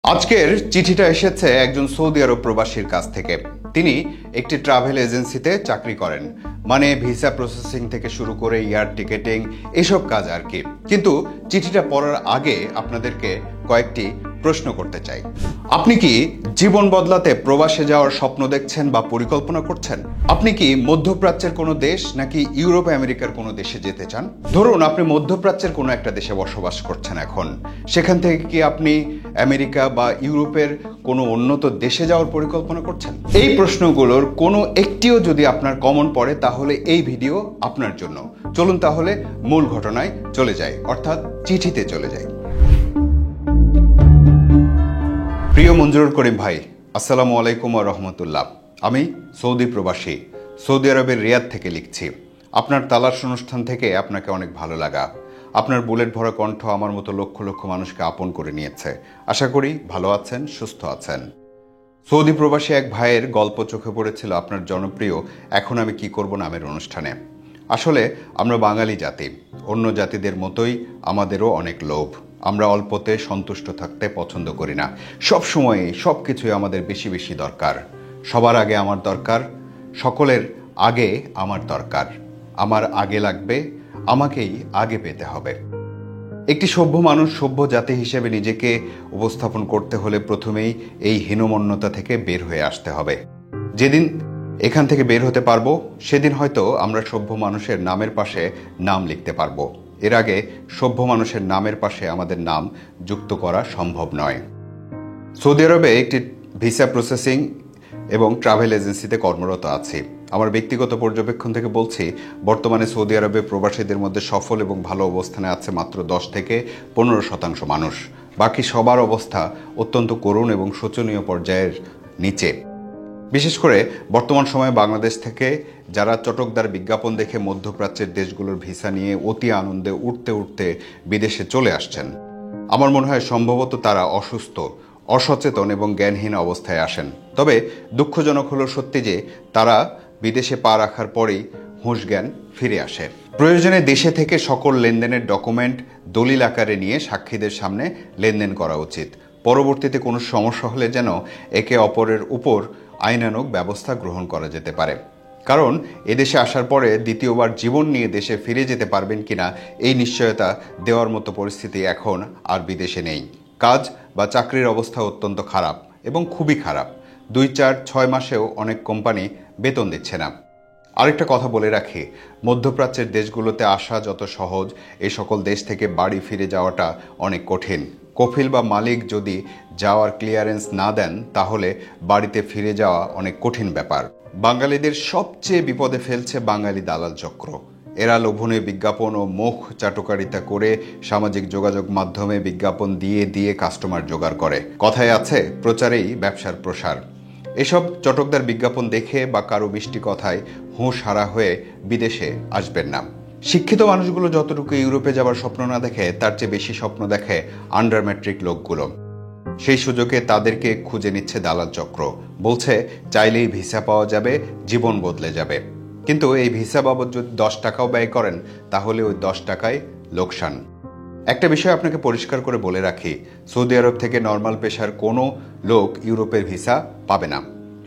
আজকের চিঠিটা এসেছে একজন সৌদি আরব প্রবাসীর কাছ থেকে। তিনি একটি ট্রাভেল এজেন্সিতে চাকরি করেন, মানে ভিসা প্রসেসিং থেকে শুরু করে এয়ার টিকেটিং এসব কাজ আর কি। কিন্তু চিঠিটা পড়ার আগে আপনাদেরকে কয়েকটি প্রশ্ন করতে চাই। আপনি কি জীবন বদলাতে প্রবাসে যাওয়ার স্বপ্ন দেখছেন বা পরিকল্পনা করছেন? আপনি কি মধ্যপ্রাচ্যের কোনো দেশ নাকি ইউরোপ আমেরিকার কোনো দেশে যেতে চান? ধরুন আপনি মধ্যপ্রাচ্যের কোনো একটা দেশে বসবাস করছেন এখন, সেখান থেকে কি আপনি আমেরিকা বা ইউরোপের কোনো উন্নত দেশে যাওয়ার পরিকল্পনা করছেন? এই প্রশ্নগুলোর কোনো একটিও যদি আপনার কমন পড়ে তাহলে এই ভিডিও আপনার জন্য। চলুন তাহলে মূল ঘটনায় চলে যাই, অর্থাৎ চিঠিতে চলে যাই। প্রিয় মঞ্জুরুল করিম ভাই, আসসালামু আলাইকুম ওয়া রাহমাতুল্লাহ। আমি সৌদি প্রবাসী, সৌদি আরবের রিয়াদ থেকে লিখছি। আপনার তালাশ অনুষ্ঠান থেকে আপনাকে অনেক ভালো লাগা। আপনার বুলেট ভরা কণ্ঠ আমার মতো লক্ষ লক্ষ মানুষকে আপন করে নিয়েছে। আশা করি ভালো আছেন, সুস্থ আছেন। সৌদি প্রবাসী এক ভাইয়ের গল্প চোখে পড়েছিল আপনার জনপ্রিয় এখন আমি কি করব নামের অনুষ্ঠানে। আসলে আমরা বাঙালি জাতি, অন্য জাতিদের মতোই আমাদেরও অনেক লোভ। আমরা অল্পতে সন্তুষ্ট থাকতে পছন্দ করি না। সব সময়ে সব কিছুই আমাদের বেশি বেশি দরকার। সবার আগে আমার দরকার, সকলের আগে আমার দরকার। আমার আগে লাগবে, আমাকেই আগে পেতে হবে। একটি সভ্য মানুষ, সভ্য জাতি হিসেবে নিজেকে উপস্থাপন করতে হলে প্রথমেই এই হীনমন্যতা থেকে বের হয়ে আসতে হবে। যেদিন এখান থেকে বের হতে পারবো সেদিন হয়তো আমরা সভ্য মানুষের নামের পাশে নাম লিখতে পারবো। এর আগে সভ্য মানুষের নামের পাশে আমাদের নাম যুক্ত করা সম্ভব নয়। সৌদি আরবে একটি ভিসা প্রসেসিং এবং ট্রাভেল এজেন্সিতে কর্মরত আছি। আমার ব্যক্তিগত পর্যবেক্ষণ থেকে বলছি, বর্তমানে সৌদি আরবে প্রবাসীদের মধ্যে সফল এবং ভালো অবস্থানে আছে মাত্র 10 থেকে 15% মানুষ। বাকি সবার অবস্থা অত্যন্ত করুণ এবং শোচনীয় পর্যায়ের নিচে। বিশেষ করে বর্তমান সময়ে বাংলাদেশ থেকে যারা চটকদার বিজ্ঞাপন দেখে মধ্যপ্রাচ্যের দেশগুলোর ভিসা নিয়ে অতি আনন্দে উঠতে উঠতে বিদেশে চলে আসছেন, আমার মনে হয় সম্ভবত তারা অসুস্থ, অসচেতন এবং জ্ঞানহীন অবস্থায় আসেন। তবে দুঃখজনক হলো সত্যি যে তারা বিদেশে পা রাখার পরেই হুঁশ জ্ঞান ফিরে আসে। প্রয়োজনে দেশে থেকে সকল লেনদেনের ডকুমেন্ট দলিল আকারে নিয়ে সাক্ষীদের সামনে লেনদেন করা উচিত। পরবর্তীতে কোনো সমস্যা হলে যেন একে অপরের উপর আইনানুগ ব্যবস্থা গ্রহণ করা যেতে পারে। কারণ এদেশে আসার পরে দ্বিতীয়বার জীবন নিয়ে দেশে ফিরে যেতে পারবেন কিনা এই নিশ্চয়তা দেওয়ার মতো পরিস্থিতি এখন আর বিদেশে নেই। কাজ বা চাকরির অবস্থা অত্যন্ত খারাপ এবং খুবই খারাপ। 2, 4, 6 মাসেও অনেক কোম্পানি বেতন দিচ্ছে না। আরেকটা কথা বলে রাখি, মধ্যপ্রাচ্যের দেশগুলোতে আসা যত সহজ, এই সকল দেশ থেকে বাড়ি ফিরে যাওয়াটা অনেক কঠিন। কফিল বা মালিক যদি যাওয়ার ক্লিয়ারেন্স না দেন তাহলে বাড়িতে ফিরে যাওয়া অনেক কঠিন ব্যাপার। বাঙালিদের সবচেয়ে বিপদে ফেলছে বাঙালি দালাল চক্র। এরা লোভনীয় বিজ্ঞাপন ও মুখ চাটুকারিতা করে সামাজিক যোগাযোগ মাধ্যমে বিজ্ঞাপন দিয়ে দিয়ে কাস্টমার জোগাড় করে। কথায় আছে, প্রচারেই ব্যবসার প্রসার। এসব চটকদার বিজ্ঞাপন দেখে বা কারো মিষ্টি কথায় হুঁশ হারা হয়ে বিদেশে আসবেন না। শিক্ষিত মানুষগুলো যতটুকু ইউরোপে যাবার স্বপ্ন না দেখে তার চেয়ে বেশি স্বপ্ন দেখে আন্ডার ম্যাট্রিক লোকগুলো। সেই সুযোগে তাদেরকে খুঁজে নিচ্ছে দালাল চক্র। বলছে চাইলেই ভিসা পাওয়া যাবে, জীবন বদলে যাবে। কিন্তু এই ভিসা বাবদ যদি 10 টাকাও ব্যয় করেন তাহলে ওই 10 টাকায় লোকসান। একটা বিষয় আপনাকে পরিষ্কার করে বলে রাখি, সৌদি আরব থেকে নর্মাল পেশার কোনো লোক ইউরোপের ভিসা পাবে না।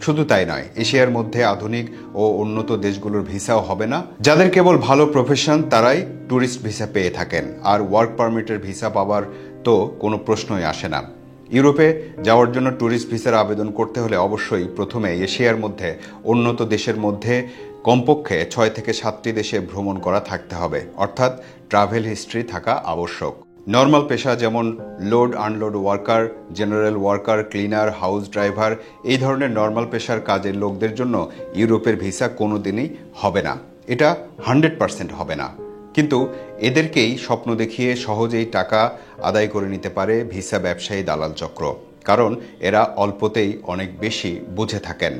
শুধু তাই নয়, এশিয়ার মধ্যে আধুনিক ও উন্নত দেশগুলোর ভিসাও হবে না। যাদের কেবল ভালো প্রফেশন তারাই ট্যুরিস্ট ভিসা পেয়ে থাকেন, আর ওয়ার্ক পারমিটের ভিসা পাওয়ার তো কোনো প্রশ্নই আসে না। ইউরোপে যাওয়ার জন্য ট্যুরিস্ট ভিসার আবেদন করতে হলে অবশ্যই প্রথমে এশিয়ার মধ্যে উন্নত দেশের মধ্যে কমপক্ষে 6 থেকে 7টি দেশে ভ্রমণ করা থাকতে হবে, অর্থাৎ ট্রাভেল হিস্ট্রি থাকা আবশ্যক। নর্মাল পেশা যেমন load unload worker, general worker, cleaner, house driver, এই ধরনের নর্মাল পেশার কাজের লোকদের জন্য ইউরোপের ভিসা কোনো দিনই হবে না। এটা 100% হবে না। কিন্তু এদেরকেই স্বপ্ন দেখিয়ে সহজেই টাকা আদায় করে নিতে পারে ভিসা ব্যবসায়ী দালাল চক্র, কারণ এরা অল্পতেই অনেক বেশি বুঝে থাকেন।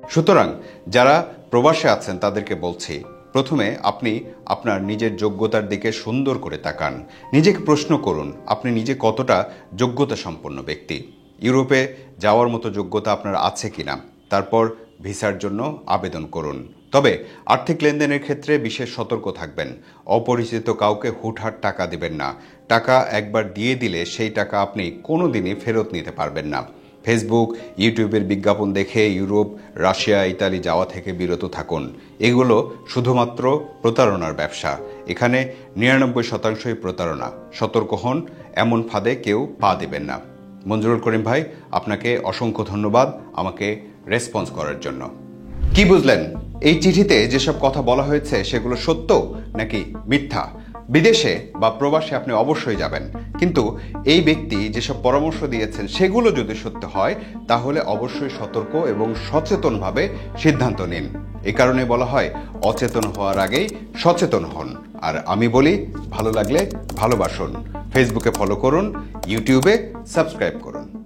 সুতরাং যারা প্রবাসে আছেন তাদেরকে বলছি, প্রথমে আপনি আপনার নিজের যোগ্যতার দিকে সুন্দর করে তাকান। নিজেকে প্রশ্ন করুন, আপনি নিজে কতটা যোগ্যতা সম্পন্ন ব্যক্তি, ইউরোপে যাওয়ার মতো যোগ্যতা আপনার আছে কিনা। তারপর ভিসার জন্য আবেদন করুন। তবে আর্থিক লেনদেনের ক্ষেত্রে বিশেষ সতর্ক থাকবেন। অপরিচিত কাউকে হুটহাট টাকা দিবেন না। টাকা একবার দিয়ে দিলে সেই টাকা আপনি কোনোদিনই ফেরত নিতে পারবেন না। ফেসবুক, ইউটিউবের বিজ্ঞাপন দেখে ইউরোপ, রাশিয়া, ইতালি যাওয়া থেকে বিরত থাকুন। এগুলো শুধুমাত্র প্রতারণার ব্যবসা। এখানে 99%ই প্রতারণা। সতর্ক হন, এমন ফাঁদে কেউ পা দেবেন না। মঞ্জুরুল করিম ভাই, আপনাকে অসংখ্য ধন্যবাদ আমাকে রেসপন্স করার জন্য। কি বুঝলেন? এই চিঠিতে যেসব কথা বলা হয়েছে সেগুলো সত্য নাকি মিথ্যা? বিদেশে বা প্রবাসে আপনি অবশ্যই যাবেন, কিন্তু এই ব্যক্তি যেসব পরামর্শ দিয়েছেন সেগুলো যদি সত্য হয় তাহলে অবশ্যই সতর্ক এবং সচেতনভাবে সিদ্ধান্ত নিন। এ কারণে বলা হয়, অচেতন হওয়ার আগেই সচেতন হন। আর আমি বলি, ভালো লাগলে ভালোবাসুন। ফেসবুকে ফলো করুন, ইউটিউবে সাবস্ক্রাইব করুন।